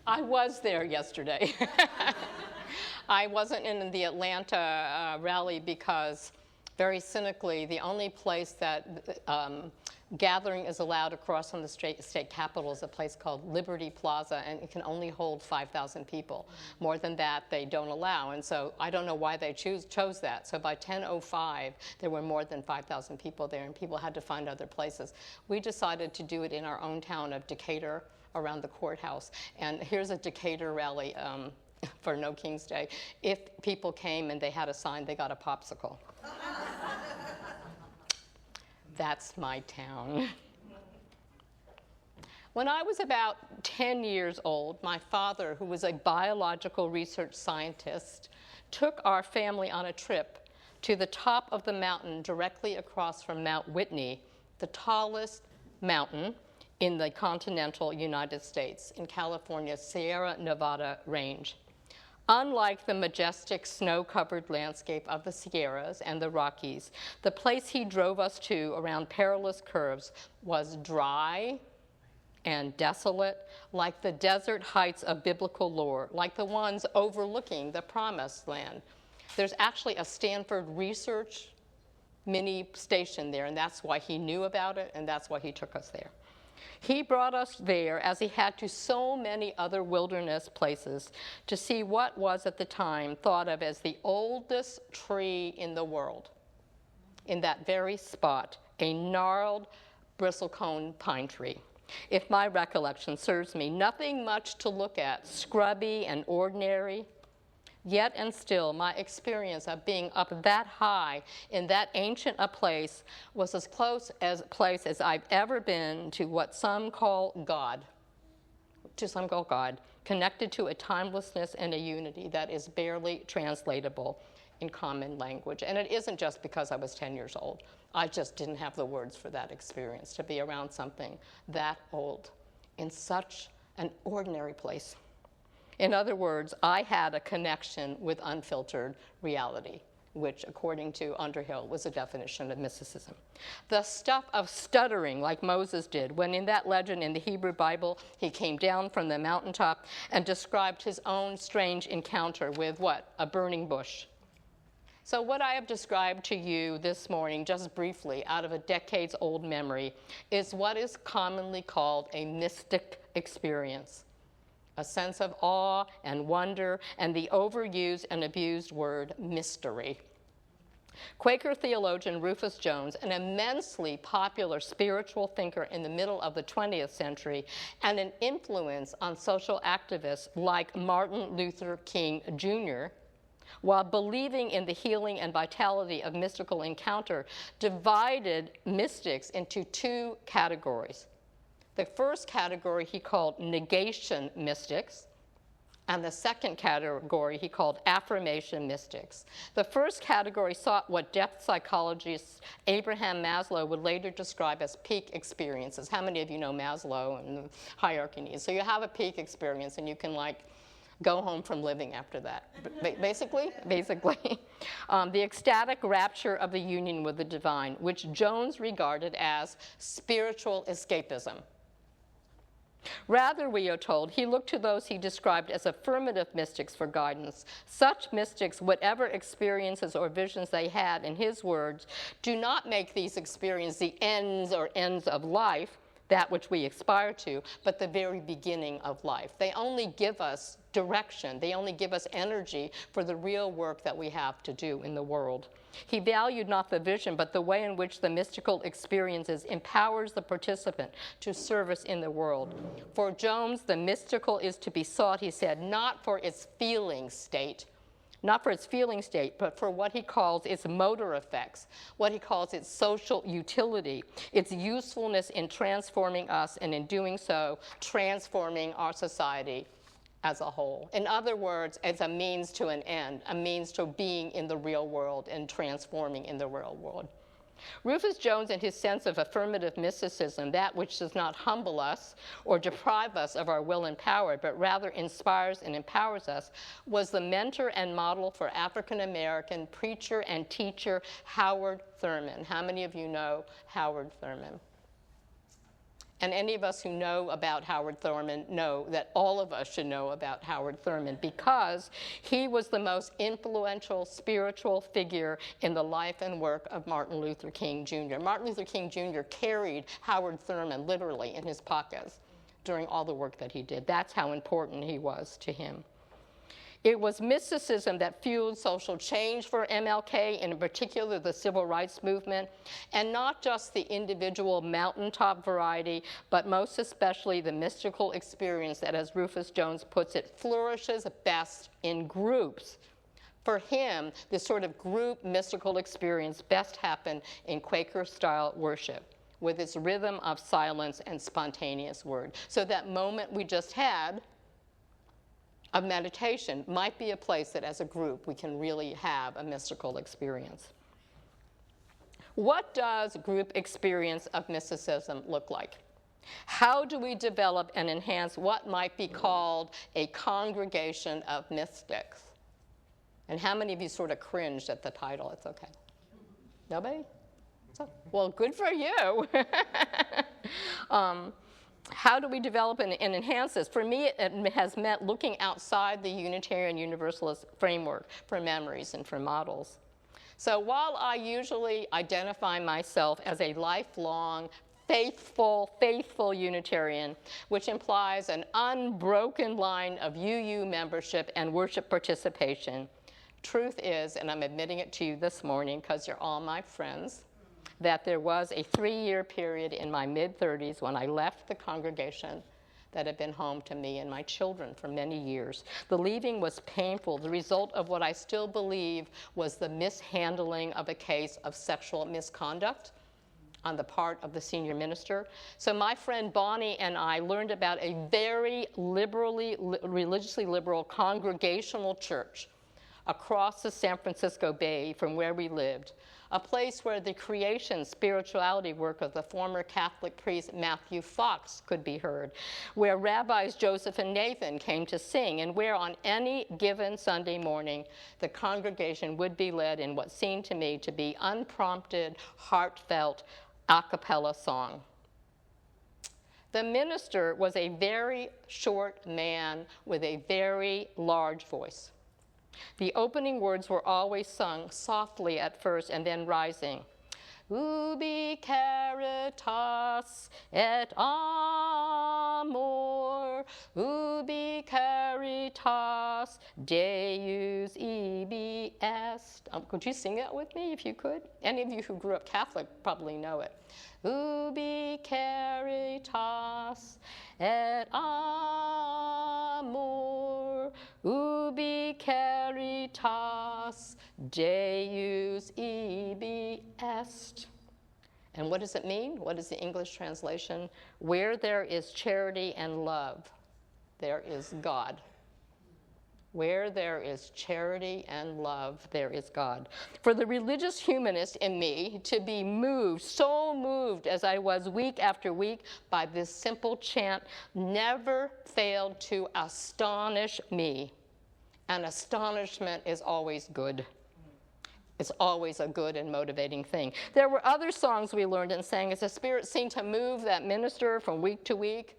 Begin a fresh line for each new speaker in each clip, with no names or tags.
I was there yesterday. I wasn't in the Atlanta rally because, very cynically, the only place that gathering is allowed across from the state capitol is a place called Liberty Plaza, and it can only hold 5,000 people. More than that, they don't allow. And so I don't know why they chose that. So by 10:05, there were more than 5,000 people there, and people had to find other places. We decided to do it in our own town of Decatur, around the courthouse. And here's a Decatur rally for No King's Day. If people came and they had a sign, they got a popsicle. That's my town. When I was about 10 years old, my father, who was a biological research scientist, took our family on a trip to the top of the mountain directly across from Mount Whitney, the tallest mountain in the continental United States, in California's Sierra Nevada range. Unlike the majestic snow-covered landscape of the Sierras and the Rockies, the place he drove us to around perilous curves was dry and desolate, like the desert heights of biblical lore, like the ones overlooking the Promised Land. There's actually a Stanford research mini station there, and that's why he knew about it, and that's why he took us there. He brought us there, as he had to so many other wilderness places, to see what was at the time thought of as the oldest tree in the world. In that very spot, a gnarled bristlecone pine tree. If my recollection serves me, nothing much to look at, scrubby and ordinary. Yet and still, my experience of being up that high in that ancient a place was as close as a place as I've ever been to what some call God, connected to a timelessness and a unity that is barely translatable in common language. And it isn't just because I was 10 years old. I just didn't have the words for that experience, to be around something that old in such an ordinary place. In other words, I had a connection with unfiltered reality, which, according to Underhill, was a definition of mysticism. The stuff of stuttering, like Moses did, when in that legend in the Hebrew Bible, he came down from the mountaintop and described his own strange encounter with what? A burning bush. So what I have described to you this morning, just briefly, out of a decades-old memory, is what is commonly called a mystic experience. A sense of awe and wonder, and the overused and abused word mystery. Quaker theologian Rufus Jones, an immensely popular spiritual thinker in the middle of the 20th century, and an influence on social activists like Martin Luther King Jr., while believing in the healing and vitality of mystical encounter, divided mystics into two categories. The first category he called negation mystics, and the second category he called affirmation mystics. The first category sought what depth psychologist Abraham Maslow would later describe as peak experiences. How many of you know Maslow and the hierarchy needs? So you have a peak experience and you can go home from living after that. Basically. The ecstatic rapture of the union with the divine, which Jones regarded as spiritual escapism. Rather, we are told, he looked to those he described as affirmative mystics for guidance. Such mystics, whatever experiences or visions they had, in his words, do not make these experiences the ends of life, that which we aspire to, but the very beginning of life. They only give us direction. They only give us energy for the real work that we have to do in the world. He valued not the vision, but the way in which the mystical experiences empowers the participant to service in the world. For Jones, the mystical is to be sought, he said, not for its feeling state, but for what he calls its motor effects, what he calls its social utility, its usefulness in transforming us, and in doing so, transforming our society as a whole. In other words, as a means to an end, a means to being in the real world and transforming in the real world. Rufus Jones and his sense of affirmative mysticism, that which does not humble us or deprive us of our will and power, but rather inspires and empowers us, was the mentor and model for African-American preacher and teacher Howard Thurman. How many of you know Howard Thurman? And any of us who know about Howard Thurman know that all of us should know about Howard Thurman, because he was the most influential spiritual figure in the life and work of Martin Luther King Jr. Martin Luther King Jr. carried Howard Thurman literally in his pockets during all the work that he did. That's how important he was to him. It was mysticism that fueled social change for MLK, and in particular the civil rights movement, and not just the individual mountaintop variety, but most especially the mystical experience that, as Rufus Jones puts it, flourishes best in groups. For him, this sort of group mystical experience best happened in Quaker-style worship, with its rhythm of silence and spontaneous word. So that moment we just had of meditation might be a place that as a group we can really have a mystical experience. What does group experience of mysticism look like? How do we develop and enhance what might be called a congregation of mystics? And how many of you sort of cringed at the title? It's okay. Nobody? Well, good for you. How do we develop and enhance this? For me, it has meant looking outside the Unitarian Universalist framework for memories and for models. So while I usually identify myself as a lifelong, faithful Unitarian, which implies an unbroken line of UU membership and worship participation, truth is, and I'm admitting it to you this morning because you're all my friends, that there was a 3-year period in my mid-30s when I left the congregation that had been home to me and my children for many years. The leaving was painful, the result of what I still believe was the mishandling of a case of sexual misconduct on the part of the senior minister. So my friend Bonnie and I learned about a very religiously liberal congregational church across the San Francisco Bay from where we lived, a place where the creation spirituality work of the former Catholic priest Matthew Fox could be heard, where rabbis Joseph and Nathan came to sing, and where on any given Sunday morning the congregation would be led in what seemed to me to be unprompted, heartfelt a cappella song. The minister was a very short man with a very large voice. The opening words were always sung softly at first and then rising. Ubi caritas et amor, ubi caritas Deus ibi est. Could you sing that with me if you could? Any of you who grew up Catholic probably know it. Ubi caritas et amor, ubi caritas Deus ibi est. And what does it mean? What is the English translation? Where there is charity and love, there is God. Where there is charity and love, there is God. For the religious humanist in me to be moved, so moved as I was week after week by this simple chant, never failed to astonish me. And astonishment is always good. It's always a good and motivating thing. There were other songs we learned and sang as the Spirit seemed to move that minister from week to week.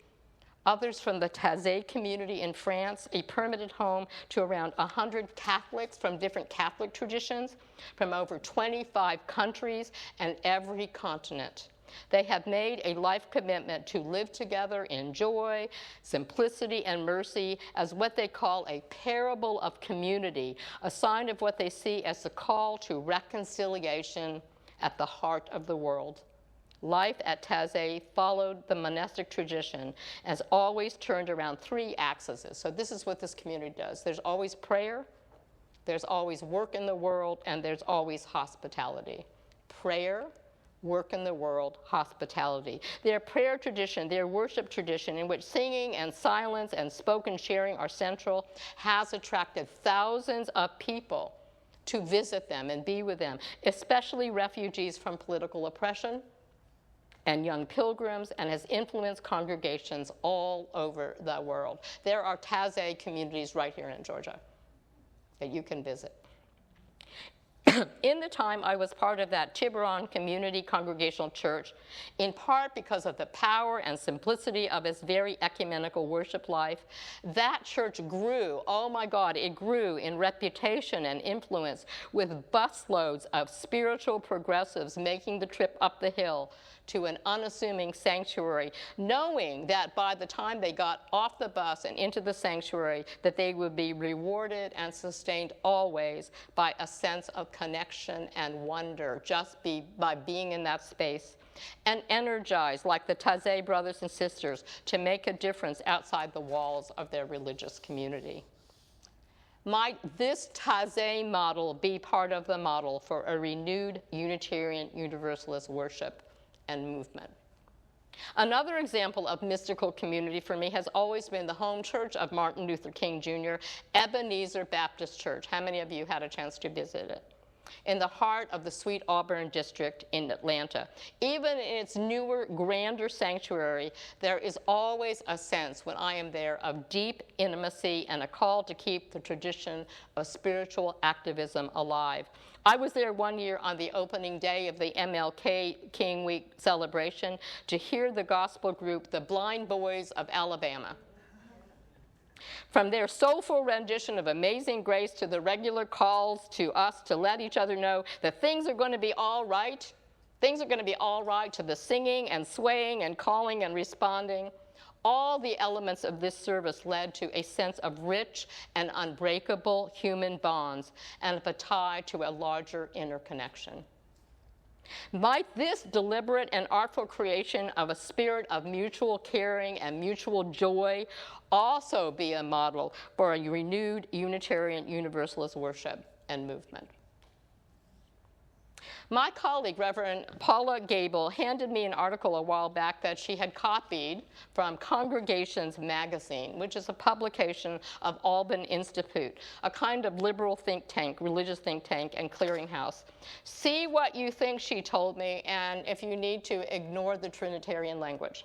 Others from the Taizé community in France, a permanent home to around 100 Catholics from different Catholic traditions, from over 25 countries and every continent. They have made a life commitment to live together in joy, simplicity, and mercy as what they call a parable of community, a sign of what they see as the call to reconciliation at the heart of the world. Life at Taizé followed the monastic tradition, as always turned around 3 axes. So this is what this community does. There's always prayer, there's always work in the world, and there's always hospitality. Prayer, work in the world, hospitality. Their prayer tradition, their worship tradition, in which singing and silence and spoken sharing are central, has attracted thousands of people to visit them and be with them, especially refugees from political oppression and young pilgrims, and has influenced congregations all over the world. There are Taizé communities right here in Georgia that you can visit. In the time I was part of that Tiburon Community Congregational Church, in part because of the power and simplicity of its very ecumenical worship life, that church grew, oh my God, it grew in reputation and influence, with busloads of spiritual progressives making the trip up the hill to an unassuming sanctuary, knowing that by the time they got off the bus and into the sanctuary, that they would be rewarded and sustained always by a sense of connection and wonder, just by being in that space, and energized, like the Taizé brothers and sisters, to make a difference outside the walls of their religious community. Might this Taizé model be part of the model for a renewed Unitarian Universalist worship and movement? Another example of mystical community for me has always been the home church of Martin Luther King Jr., Ebenezer Baptist Church. How many of you had a chance to visit it? In the heart of the Sweet Auburn district in Atlanta. Even in its newer, grander sanctuary, there is always a sense when I am there of deep intimacy and a call to keep the tradition of spiritual activism alive. I was there one year on the opening day of the MLK King Week celebration to hear the gospel group, the Blind Boys of Alabama. From their soulful rendition of Amazing Grace to the regular calls to us to let each other know that things are going to be all right, things are going to be all right, to the singing and swaying and calling and responding, all the elements of this service led to a sense of rich and unbreakable human bonds and of a tie to a larger interconnection. Might this deliberate and artful creation of a spirit of mutual caring and mutual joy also be a model for a renewed Unitarian Universalist worship and movement? My colleague, Reverend Paula Gable, handed me an article a while back that she had copied from Congregations Magazine, which is a publication of Alban Institute, a kind of liberal think tank, religious think tank, and clearinghouse. See what you think, she told me, and if you need to, ignore the Trinitarian language.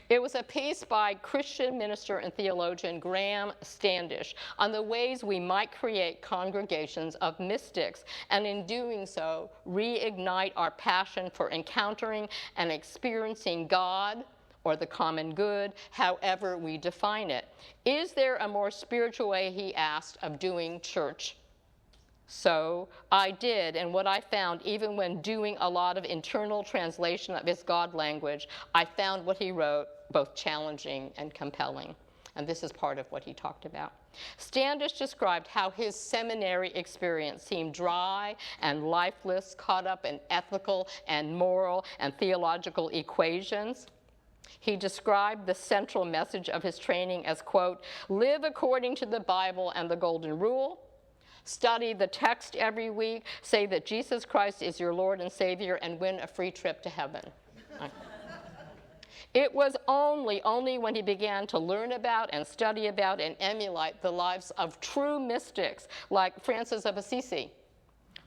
It was a piece by Christian minister and theologian Graham Standish on the ways we might create congregations of mystics, and in doing so, reignite our passion for encountering and experiencing God or the common good, however we define it. Is there a more spiritual way, he asked, of doing church? So I did, and what I found, even when doing a lot of internal translation of his God language, I found what he wrote both challenging and compelling. And this is part of what he talked about. Standish described how his seminary experience seemed dry and lifeless, caught up in ethical and moral and theological equations. He described the central message of his training as, quote, live according to the Bible and the Golden Rule, study the text every week, say that Jesus Christ is your Lord and Savior, and win a free trip to heaven. It was only when he began to learn about and study about and emulate the lives of true mystics like Francis of Assisi,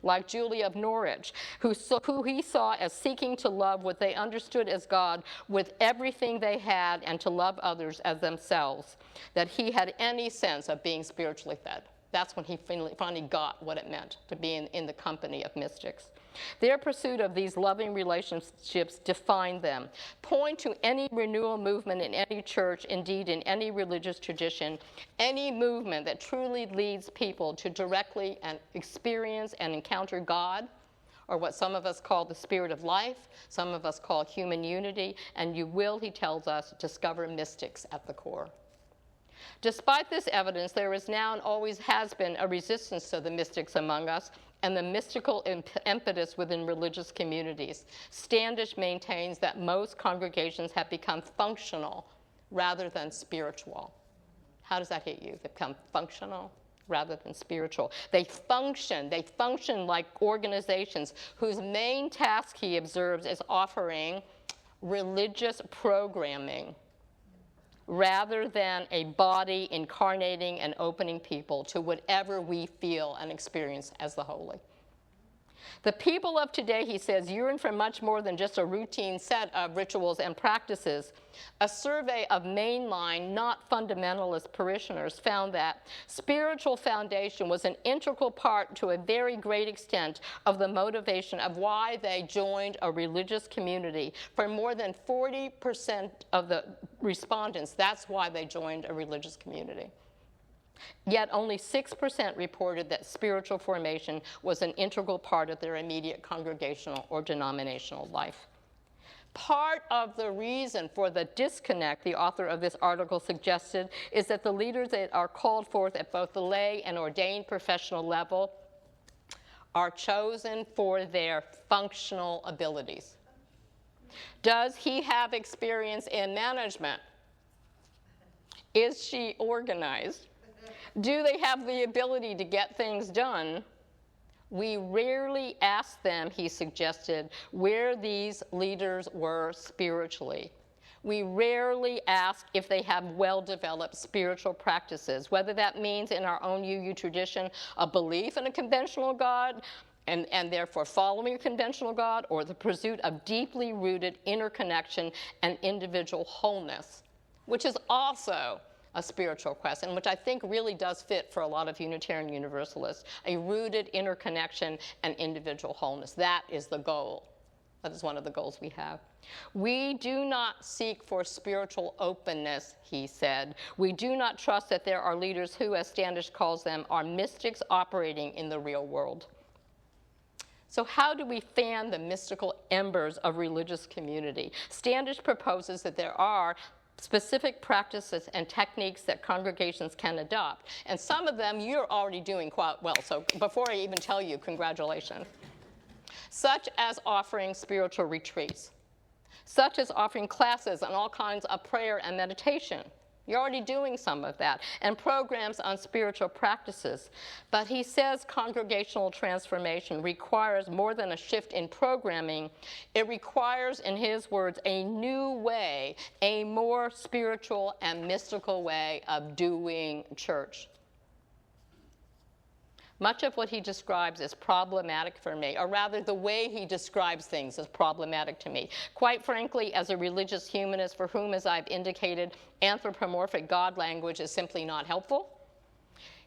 like Julia of Norwich, who he saw as seeking to love what they understood as God with everything they had and to love others as themselves, that he had any sense of being spiritually fed. That's when he finally got what it meant to be in the company of mystics. Their pursuit of these loving relationships defined them. Point to any renewal movement in any church, indeed in any religious tradition, any movement that truly leads people to directly and experience and encounter God, or what some of us call the spirit of life, some of us call human unity, and you will, he tells us, discover mystics at the core. Despite this evidence, there is now and always has been a resistance to the mystics among us and the mystical impetus within religious communities. Standish maintains that most congregations have become functional rather than spiritual. How does that hit you? They become functional rather than spiritual. They function like organizations whose main task, he observes, is offering religious programming rather than a body incarnating and opening people to whatever we feel and experience as the holy. The people of today, he says, yearn for much more than just a routine set of rituals and practices. A survey of mainline, not fundamentalist parishioners found that spiritual foundation was an integral part to a very great extent of the motivation of why they joined a religious community. For more than 40% of the respondents, that's why they joined a religious community. Yet only 6% reported that spiritual formation was an integral part of their immediate congregational or denominational life. Part of the reason for the disconnect, the author of this article suggested, is that the leaders that are called forth at both the lay and ordained professional level are chosen for their functional abilities. Does he have experience in management? Is she organized? Do they have the ability to get things done? We rarely ask them, he suggested, where these leaders were spiritually. We rarely ask if they have well-developed spiritual practices, whether that means in our own UU tradition a belief in a conventional God and therefore following a conventional God, or the pursuit of deeply rooted interconnection and individual wholeness, which is also a spiritual quest, and which I think really does fit for a lot of Unitarian Universalists, a rooted interconnection and individual wholeness. That is the goal. That is one of the goals we have. We do not seek for spiritual openness, he said. We do not trust that there are leaders who, as Standish calls them, are mystics operating in the real world. So how do we fan the mystical embers of religious community? Standish proposes that there are specific practices and techniques that congregations can adopt. And some of them you're already doing quite well. So before I even tell you, congratulations. Such as offering spiritual retreats. Such as offering classes on all kinds of prayer and meditation. You're already doing some of that. And programs on spiritual practices. But he says congregational transformation requires more than a shift in programming. It requires, in his words, a new way, a more spiritual and mystical way of doing church. Much of what he describes is problematic for me, or rather the way he describes things is problematic to me. Quite frankly, as a religious humanist for whom, as I've indicated, anthropomorphic God language is simply not helpful.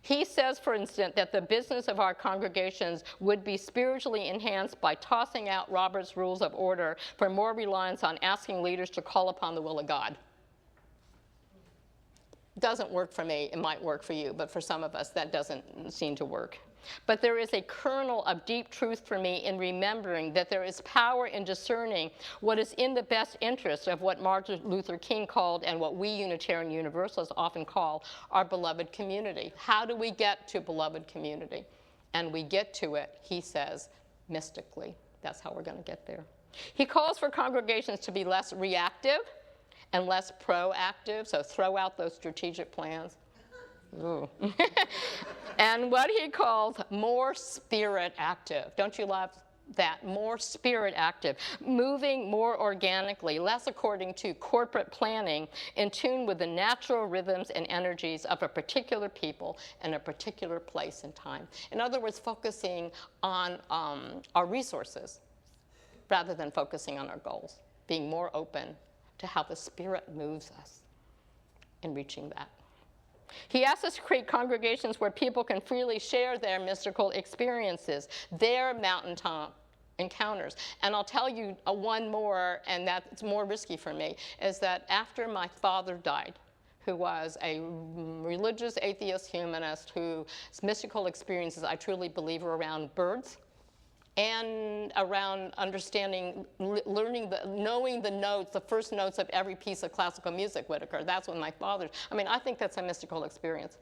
He says, for instance, that the business of our congregations would be spiritually enhanced by tossing out Robert's Rules of Order for more reliance on asking leaders to call upon the will of God. Doesn't work for me. It might work for you, but for some of us that doesn't seem to work. But there is a kernel of deep truth for me in remembering that there is power in discerning what is in the best interest of what Martin Luther King called, and what we Unitarian Universalists often call, our beloved community. How do we get to beloved community? And we get to it, he says, mystically. That's how we're going to get there. He calls for congregations to be less reactive and less proactive, so throw out those strategic plans. Ooh. And what he calls more spirit active. Don't you love that? More spirit active, moving more organically, less according to corporate planning, in tune with the natural rhythms and energies of a particular people and a particular place and time. In other words, focusing on our resources rather than focusing on our goals, being more open to how the Spirit moves us in reaching that. He asks us to create congregations where people can freely share their mystical experiences, their mountaintop encounters. And I'll tell you one more, and that's more risky for me, is that after my father died, who was a religious atheist humanist whose mystical experiences I truly believe are around birds, and around understanding, knowing the notes, the first notes of every piece of classical music, Whitaker. That's when my father, I think that's a mystical experience.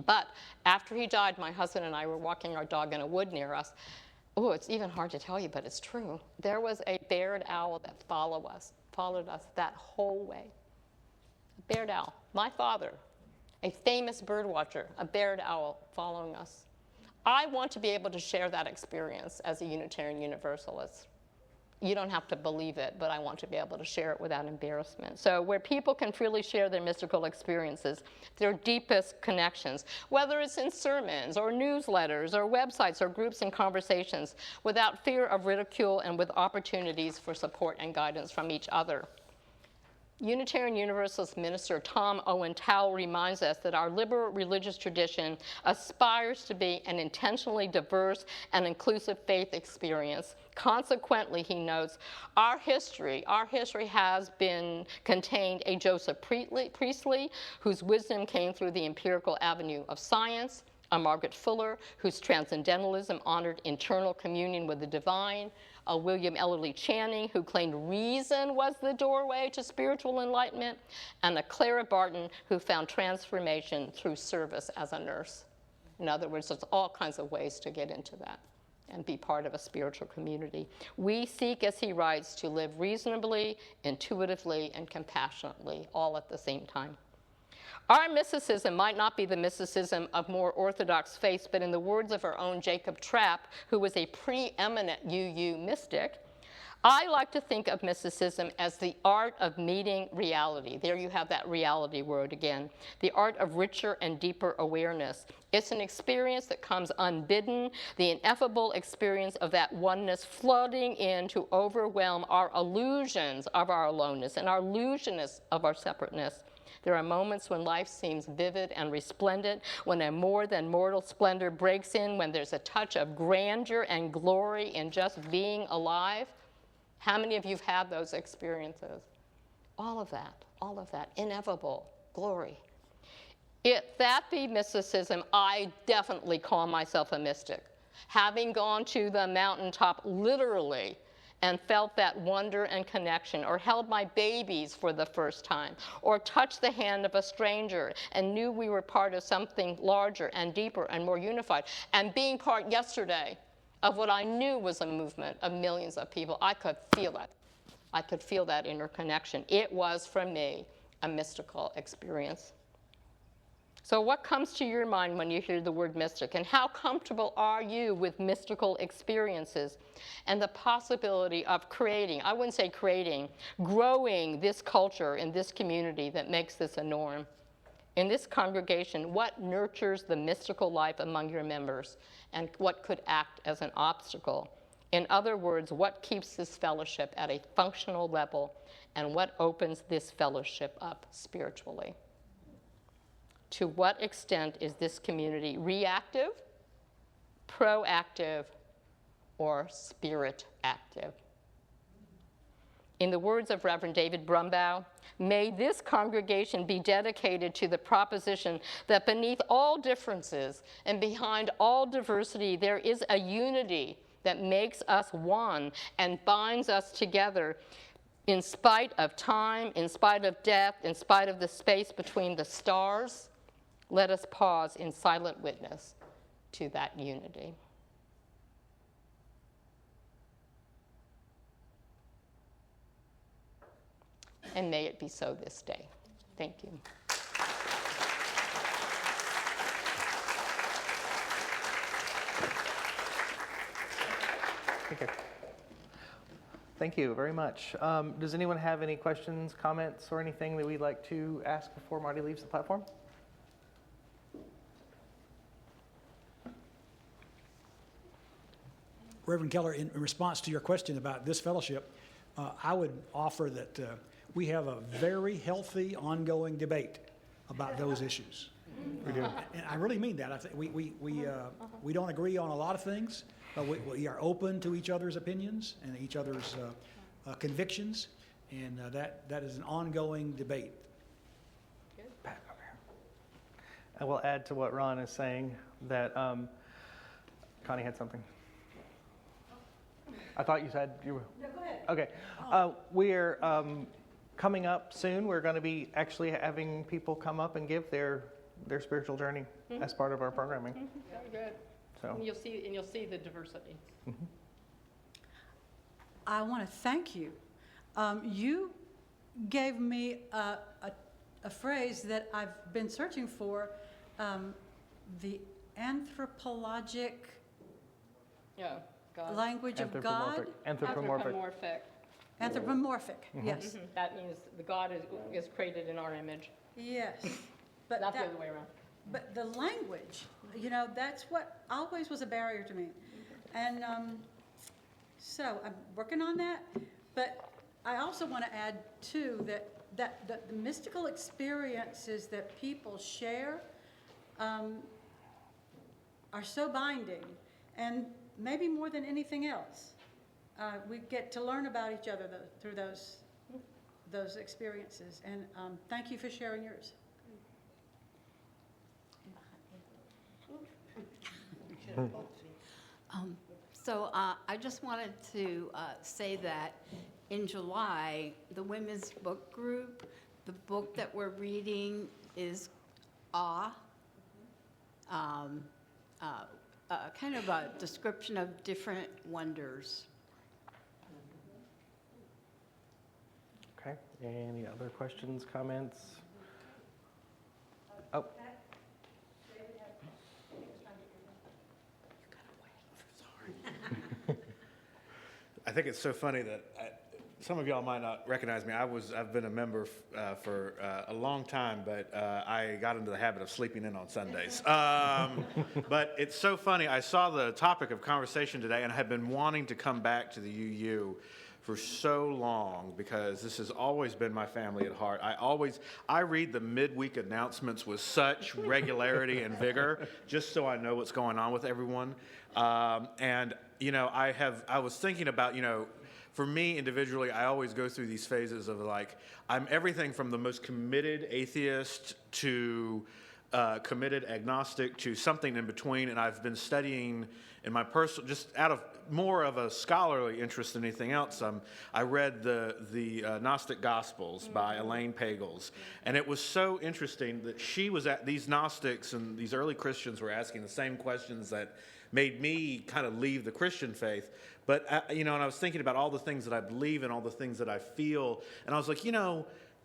But after he died, my husband and I were walking our dog in a wood near us. Oh, it's even hard to tell you, but it's true. There was a barred owl that followed us that whole way. A barred owl. My father, a famous bird watcher, a barred owl following us. I want to be able to share that experience as a Unitarian Universalist. You don't have to believe it, but I want to be able to share it without embarrassment. So where people can freely share their mystical experiences, their deepest connections, whether it's in sermons or newsletters or websites or groups and conversations, without fear of ridicule and with opportunities for support and guidance from each other. Unitarian Universalist minister Tom Owen Towle reminds us that our liberal religious tradition aspires to be an intentionally diverse and inclusive faith experience. Consequently, he notes, our history has contained a Joseph Priestley, whose wisdom came through the empirical avenue of science, a Margaret Fuller, whose transcendentalism honored internal communion with the divine, a William Ellery Channing, who claimed reason was the doorway to spiritual enlightenment, and a Clara Barton, who found transformation through service as a nurse. In other words, there's all kinds of ways to get into that and be part of a spiritual community. We seek, as he writes, to live reasonably, intuitively, and compassionately, all at the same time. Our mysticism might not be the mysticism of more orthodox faiths, but in the words of our own Jacob Trapp, who was a preeminent UU mystic, I like to think of mysticism as the art of meeting reality. There you have that reality word again. The art of richer and deeper awareness. It's an experience that comes unbidden, the ineffable experience of that oneness flooding in to overwhelm our illusions of our aloneness and our illusions of our separateness. There are moments when life seems vivid and resplendent, when a more than mortal splendor breaks in, when there's a touch of grandeur and glory in just being alive. How many of you have had those experiences? All of that, ineffable glory. If that be mysticism, I definitely call myself a mystic. Having gone to the mountaintop literally and felt that wonder and connection, or held my babies for the first time, or touched the hand of a stranger and knew we were part of something larger and deeper and more unified, and being part yesterday of what I knew was a movement of millions of people, I could feel it. I could feel that interconnection. It was, for me, a mystical experience. So what comes to your mind when you hear the word mystic? And how comfortable are you with mystical experiences and the possibility of creating, I wouldn't say creating, growing this culture in this community that makes this a norm? In this congregation, what nurtures the mystical life among your members and what could act as an obstacle? In other words, what keeps this fellowship at a functional level and what opens this fellowship up spiritually? To what extent is this community reactive, proactive, or spirit active? In the words of Reverend David Brumbaugh, may this congregation be dedicated to the proposition that beneath all differences and behind all diversity, there is a unity that makes us one and binds us together in spite of time, in spite of death, in spite of the space between the stars. Let us pause in silent witness to that unity. And may it be so this day. Thank you.
Okay. Thank you very much. Does anyone have any questions, comments, or anything that we'd like to ask before Marty leaves the platform?
Reverend Keller, in response to your question about this fellowship, I would offer that we have a very healthy, ongoing debate about those issues.
We do.
And I really mean that. I think we don't agree on a lot of things, but we are open to each other's opinions and each other's convictions, and that is an ongoing debate.
Back over here. I will add to what Ron is saying that Connie had something. I thought you said you were.
No, go ahead.
Okay. We're coming up soon. We're going to be actually having people come up and give their spiritual journey as part of our programming.
Very good.
So.
And you'll see the diversity.
Mm-hmm.
I want to thank you. You gave me a phrase that I've been searching for, the anthropologic language of God?
Anthropomorphic.
Anthropomorphic, yes.
That means the God is created in our image,
Yes. But
not the
that-
other way around.
But the language, that's what always was a barrier to me. And so I'm working on that. But I also want to add, too, that the mystical experiences that people share are so binding, and maybe more than anything else. We get to learn about each other through those experiences. And thank you for sharing yours.
So I just wanted to say that in July, the Women's Book Group, the book that we're reading is Awe, kind of a description of different wonders.
Okay. Any other questions, comments? Oh.
I think it's so funny that some of y'all might not recognize me. I've been a member for a long time, but I got into the habit of sleeping in on Sundays. But it's so funny. I saw the topic of conversation today, and I have been wanting to come back to the UU for so long because this has always been my family at heart. I read the midweek announcements with such regularity and vigor, just so I know what's going on with everyone. And I was thinking about, for me individually, I always go through these phases of like, I'm everything from the most committed atheist to committed agnostic to something in between. And I've been studying in my personal, just out of more of a scholarly interest than anything else. I read the Gnostic Gospels by Elaine Pagels. And it was so interesting that she was at these Gnostics and these early Christians were asking the same questions that made me kind of leave the Christian faith. But, and I was thinking about all the things that I believe and all the things that I feel. And I was like,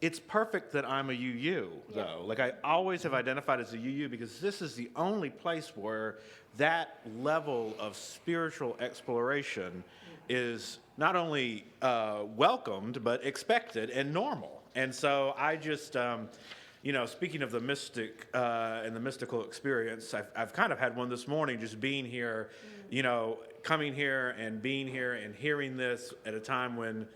it's perfect that I'm a UU, though. Like, I always have identified as a UU because this is the only place where that level of spiritual exploration is not only welcomed, but expected and normal. And so I just... speaking of the mystic and the mystical experience, I've kind of had one this morning just being here, coming here and being here and hearing this at a time when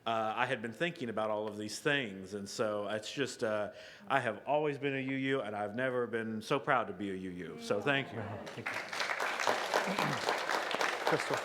I had been thinking about all of these things. And so it's just, I have always been a UU, and I've never been so proud to be a UU. So thank you.
Thank you. Crystal.